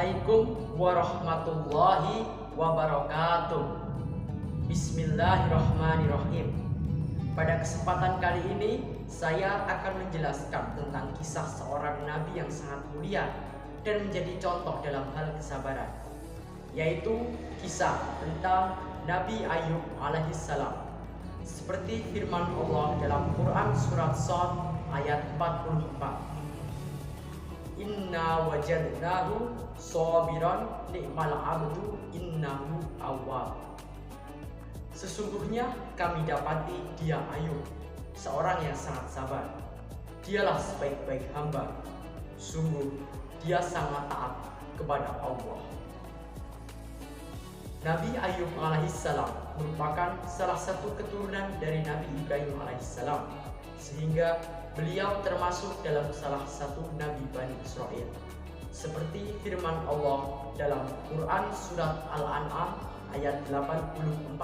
Assalamualaikum warahmatullahi wabarakatuh. Bismillahirrahmanirrahim. Pada kesempatan kali ini saya akan menjelaskan tentang kisah seorang nabi yang sangat mulia dan menjadi contoh dalam hal kesabaran, yaitu kisah tentang Nabi Ayub alaihissalam. Seperti firman Allah dalam Quran surat Shad ayat 44. Inna wajadnahu shabiran ni'mal abdu innahu awwab. Sesungguhnya kami dapati dia Ayub, seorang yang sangat sabar. Dialah sebaik-baik hamba. Sungguh dia sangat taat kepada Allah. Nabi Ayub alaihissalam merupakan salah satu keturunan dari Nabi Ibrahim alaihissalam, sehingga beliau termasuk dalam salah satu Nabi Bani Israel. Seperti firman Allah dalam Quran surat Al-An'am ayat 84.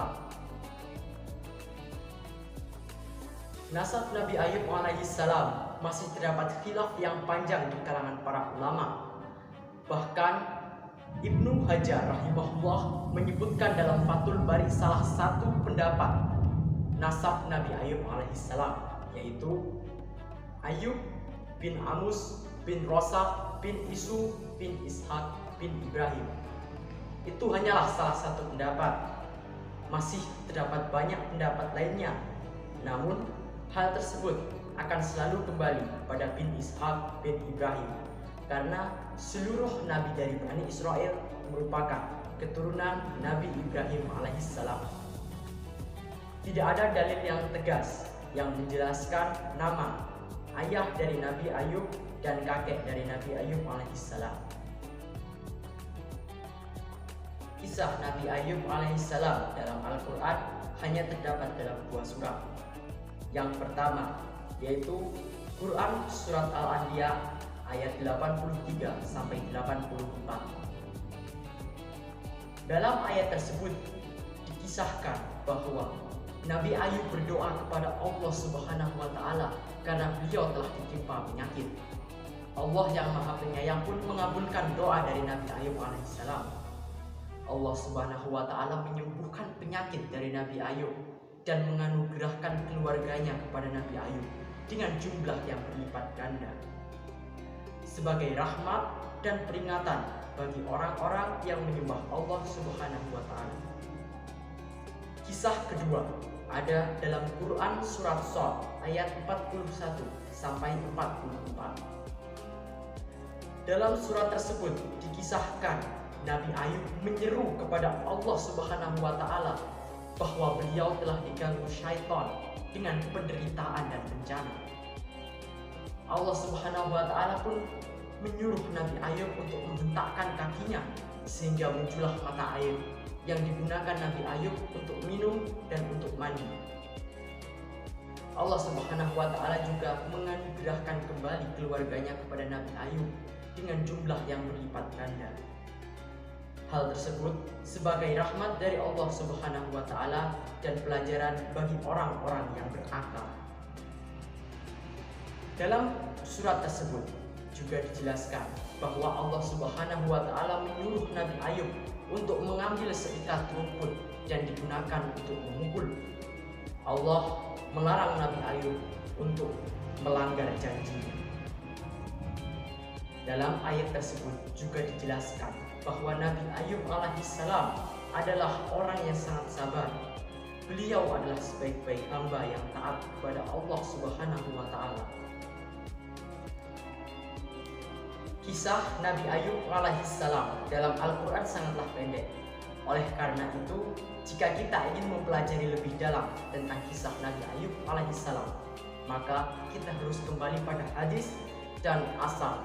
Nasab Nabi Ayub alaihissalam masih terdapat khilaf yang panjang di kalangan para ulama. Bahkan Ibnu Hajar rahimahullah menyebutkan dalam Fathul Bari salah satu pendapat nasab Nabi Ayub alaihissalam, yaitu Ayub bin Amus bin Rosak bin Isu bin Ishak bin Ibrahim. Itu hanyalah salah satu pendapat. Masih terdapat banyak pendapat lainnya. Namun hal tersebut akan selalu kembali pada bin Ishak bin Ibrahim, karena seluruh nabi dari Bani Israel merupakan keturunan Nabi Ibrahim alaihissalam. Tidak ada dalil yang tegas yang menjelaskan nama ayah dari Nabi Ayub dan kakek dari Nabi Ayub alaihissalam. Kisah Nabi Ayub alaihissalam dalam Al-Quran hanya terdapat dalam dua surat. Yang pertama yaitu Quran surat Al-Anbiya ayat 83 sampai 84. Dalam ayat tersebut dikisahkan bahwa Nabi Ayub berdoa kepada Allah Subhanahu wa Ta'ala karena beliau telah ditimpa penyakit. Allah yang Maha Penyayang pun mengabulkan doa dari Nabi Ayub alaihissalam. Allah Subhanahu wa Ta'ala menyembuhkan penyakit dari Nabi Ayub dan menganugerahkan keluarganya kepada Nabi Ayub dengan jumlah yang berlipat ganda, sebagai rahmat dan peringatan bagi orang-orang yang menyembah Allah Subhanahu wa Ta'ala. Kisah kedua ada dalam Quran surat Shad ayat 41 sampai 44. Dalam surat tersebut dikisahkan Nabi Ayub menyeru kepada Allah Subhanahu wa Ta'ala bahwa beliau telah diganggu syaitan dengan penderitaan dan bencana. Allah Subhanahu wa Ta'ala pun menyuruh Nabi Ayub untuk membentakkan kakinya sehingga muncullah mata air yang digunakan Nabi Ayub untuk minum dan untuk mandi. Allah Subhanahu wa Ta'ala juga menganugerahkan kembali keluarganya kepada Nabi Ayub dengan jumlah yang berlipat ganda. Hal tersebut sebagai rahmat dari Allah Subhanahu wa Ta'ala dan pelajaran bagi orang-orang yang berakal. Dalam surat tersebut juga dijelaskan bahwa Allah Subhanahu wa Ta'ala menyuruh Nabi Ayub untuk mengambil seikat rumput dan digunakan untuk memukul. Allah melarang Nabi Ayub untuk melanggar janjinya. Dalam ayat tersebut juga dijelaskan bahwa Nabi Ayub alaihissalam adalah orang yang sangat sabar. Beliau adalah sebaik-baik hamba yang taat kepada Allah Subhanahu wa Ta'ala. Kisah Nabi Ayub alaihissalam dalam Al-Quran sangatlah pendek. Oleh karena itu, jika kita ingin mempelajari lebih dalam tentang kisah Nabi Ayub alaihissalam, maka kita harus kembali pada hadis dan asar.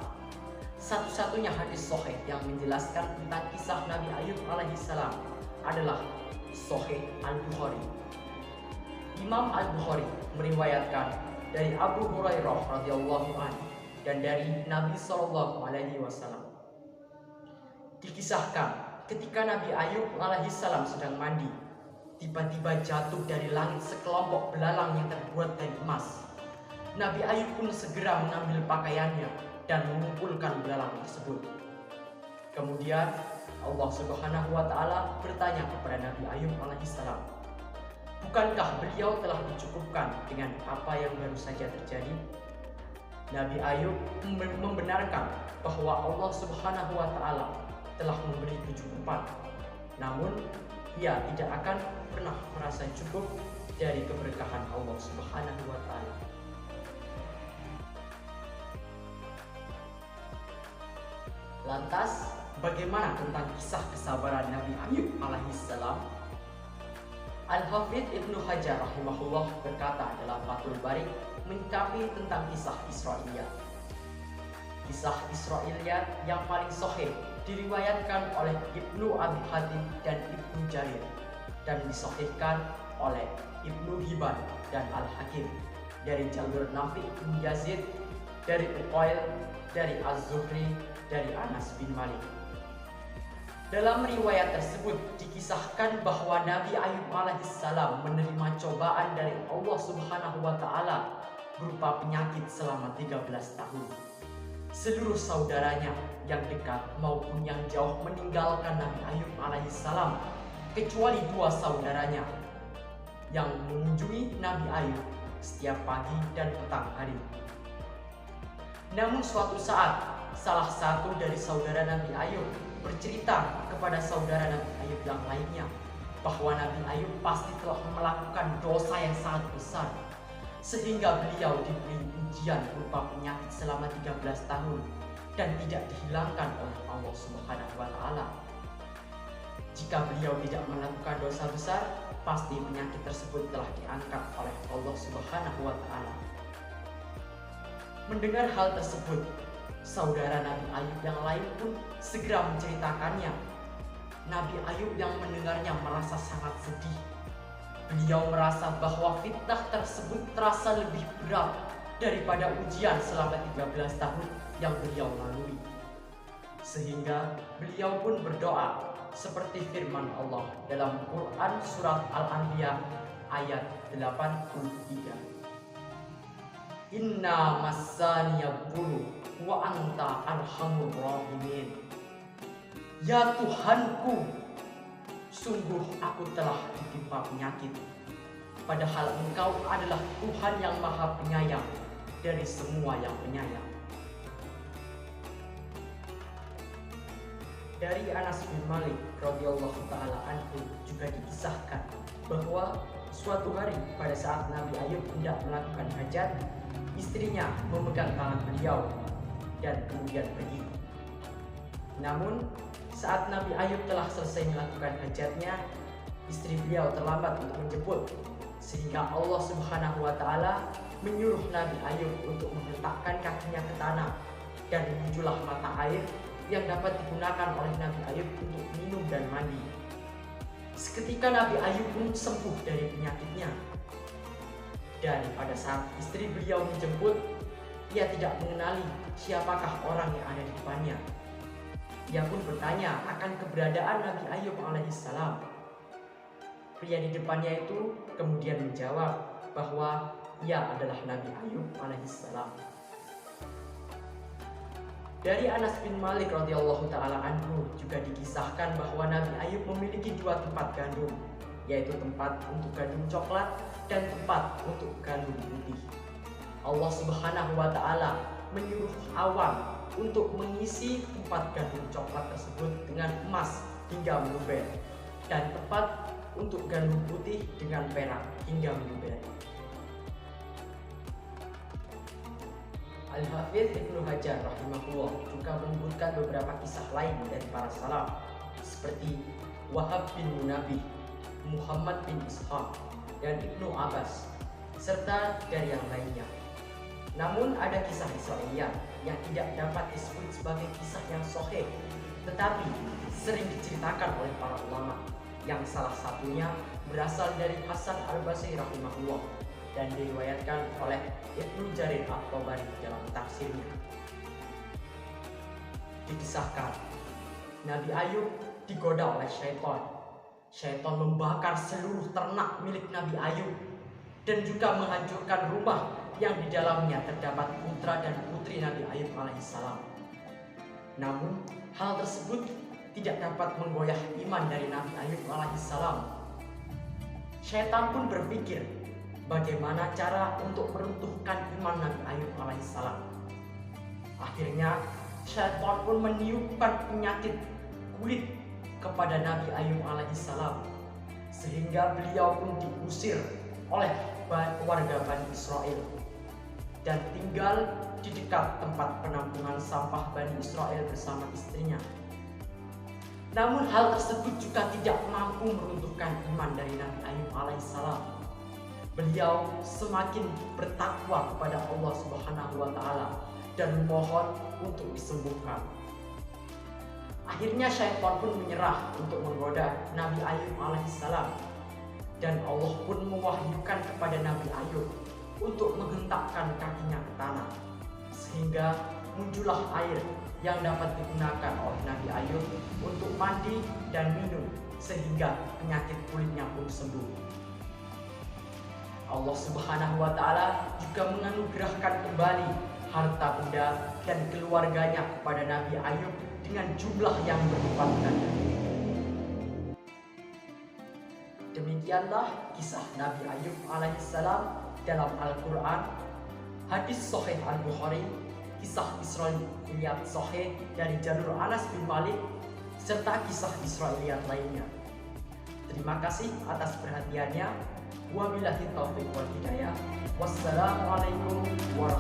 Satu-satunya hadis sahih yang menjelaskan tentang kisah Nabi Ayub alaihissalam adalah Sahih Al-Bukhari. Imam Al-Bukhari meriwayatkan dari Abu Hurairah radhiyallahu anhu dan dari Nabi SAW. Dikisahkan ketika Nabi Ayub alaihissalam sedang mandi, tiba-tiba jatuh dari langit sekelompok belalang yang terbuat dari emas. Nabi Ayub pun segera mengambil pakaiannya dan mengumpulkan belalang tersebut. Kemudian Allah Subhanahu wa taala bertanya kepada Nabi Ayub alaihissalam, "Bukankah beliau telah dicukupkan dengan apa yang baru saja terjadi?" Nabi Ayub membenarkan bahwa Allah Subhanahu wa taala telah memberi kecukupan. Namun, ia tidak akan pernah merasa cukup dari keberkahan Allah Subhanahu wa taala. Lantas, bagaimana tentang kisah kesabaran Nabi Ayub alaihissalam? Al-Hafidz Ibnu Hajar rahimahullah berkata dalam Fathul Bari menyikapi tentang kisah Israiliyat. Kisah Israiliyat yang paling sahih diriwayatkan oleh Ibnu Abi Hatim dan Ibnu Jarir dan disahihkan oleh Ibnu Hibban dan Al-Hakim dari jalur Nafi bin Yazid, dari Uqail, dari Az-Zuhri, dari Anas bin Malik. Dalam riwayat tersebut dikisahkan bahwa Nabi Ayub alaihissalam menerima cobaan dari Allah Subhanahu wa taala berupa penyakit selama 13 tahun. Seluruh saudaranya yang dekat maupun yang jauh meninggalkan Nabi Ayub alaihissalam, kecuali 2 saudaranya yang mengunjungi Nabi Ayub setiap pagi dan petang hari. Namun suatu saat, salah satu dari saudara Nabi Ayub bercerita kepada saudara Nabi Ayub yang lainnya bahwa Nabi Ayub pasti telah melakukan dosa yang sangat besar, sehingga beliau diberi ujian berupa penyakit selama 13 tahun dan tidak dihilangkan oleh Allah Subhanahu wa taala. Jika beliau tidak melakukan dosa besar, pasti penyakit tersebut telah diangkat oleh Allah Subhanahu wa taala. Mendengar hal tersebut, saudara Nabi Ayub yang lain pun segera menceritakannya. Nabi Ayub yang mendengarnya merasa sangat sedih. Beliau merasa bahwa fitnah tersebut terasa lebih berat daripada ujian selama 13 tahun yang beliau lalui. Sehingga beliau pun berdoa seperti firman Allah dalam Quran surat Al-Anbiya ayat 83. Inna massaniyabulu wa anta arhamur rahimin. Ya Tuhanku, sungguh aku telah ditimpa penyakit, padahal Engkau adalah Tuhan yang Maha Penyayang dari semua yang penyayang. Dari Anas bin Malik radhiyallahu taala anhu juga dikisahkan bahwa suatu hari pada saat Nabi Ayub hendak melakukan hajat, istrinya memegang tangan beliau dan kemudian pergi. Namun saat Nabi Ayub telah selesai melakukan hajatnya, istri beliau terlambat untuk menjemput, sehingga Allah Subhanahu wa taala menyuruh Nabi Ayub untuk meletakkan kakinya ke tanah, dan muncullah mata air yang dapat digunakan oleh Nabi Ayub untuk minum dan mandi. Seketika Nabi Ayub pun sembuh dari penyakitnya. Dan pada saat istri beliau menjemput, ia tidak mengenali siapakah orang yang ada di depannya. Ia pun bertanya akan keberadaan Nabi Ayub alaihissalam. Pria di depannya itu kemudian menjawab bahwa ia adalah Nabi Ayub alaihissalam. Dari Anas bin Malik radhiyallahu taala anhu juga dikisahkan bahwa Nabi Ayub memiliki 2 tempat gandum, yaitu tempat untuk gandum coklat dan tempat untuk gandum putih. Allah Subhanahu wa taala menyuruh Awan untuk mengisi tempat gandum coklat tersebut dengan emas hingga meluber, dan tempat untuk gandum putih dengan perak hingga meluber. Al-Hafidz Ibnu Hajar rahimahullah juga menyebutkan beberapa kisah lain dari para salaf seperti Wahab bin Munabih, Muhammad bin Ishaq, dan Ibnu Abbas, serta dari yang lainnya. Namun ada kisah Israiliyat yang tidak dapat disebut sebagai kisah yang sahih, tetapi sering diceritakan oleh para ulama, yang salah satunya berasal dari Hasan al-Basri rahimahullah dan diriwayatkan oleh Ibnu Jarir at-Tabari dalam tafsirnya. Dikisahkan, Nabi Ayub digoda oleh syaitan. Syaitan membakar seluruh ternak milik Nabi Ayub dan juga menghancurkan rumah yang di dalamnya terdapat putra dan putri Nabi Ayub alaihissalam. Namun hal tersebut tidak dapat menggoyah iman dari Nabi Ayub alaihissalam. Syaitan pun berpikir bagaimana cara untuk meruntuhkan iman Nabi Ayub alaihissalam. Akhirnya syaitan pun meniupkan penyakit kulit kepada Nabi Ayub alaihissalam, sehingga beliau pun diusir oleh warga Bani Israel dan tinggal di dekat tempat penampungan sampah Bani Israel bersama istrinya. Namun hal tersebut juga tidak mampu meruntuhkan iman dari Nabi Ayub alaihissalam. Beliau semakin bertakwa kepada Allah Subhanahu wa taala dan memohon untuk disembuhkan. Akhirnya syaitan pun menyerah untuk menggoda Nabi Ayub alaihissalam, dan Allah pun mewahyukan kepada Nabi Ayub untuk menghentakkan kakinya ke tanah, sehingga muncullah air yang dapat digunakan oleh Nabi Ayub untuk mandi dan minum, sehingga penyakit kulitnya pun sembuh. Allah Subhanahu wa taala juga menganugerahkan kembali harta benda dan keluarganya kepada Nabi Ayub dengan jumlah yang berlipat ganda. Demikianlah kisah Nabi Ayub alaihissalam dalam Al-Quran, hadis Sahih Al-Bukhari, kisah Israiliyat Sahih dari jalur Anas bin Malik, serta kisah Israiliyat lainnya. Terima kasih atas perhatiannya. Wabillahi taufiq wal hidayah. Wassalamualaikum warahmatullahi wabarakatuh.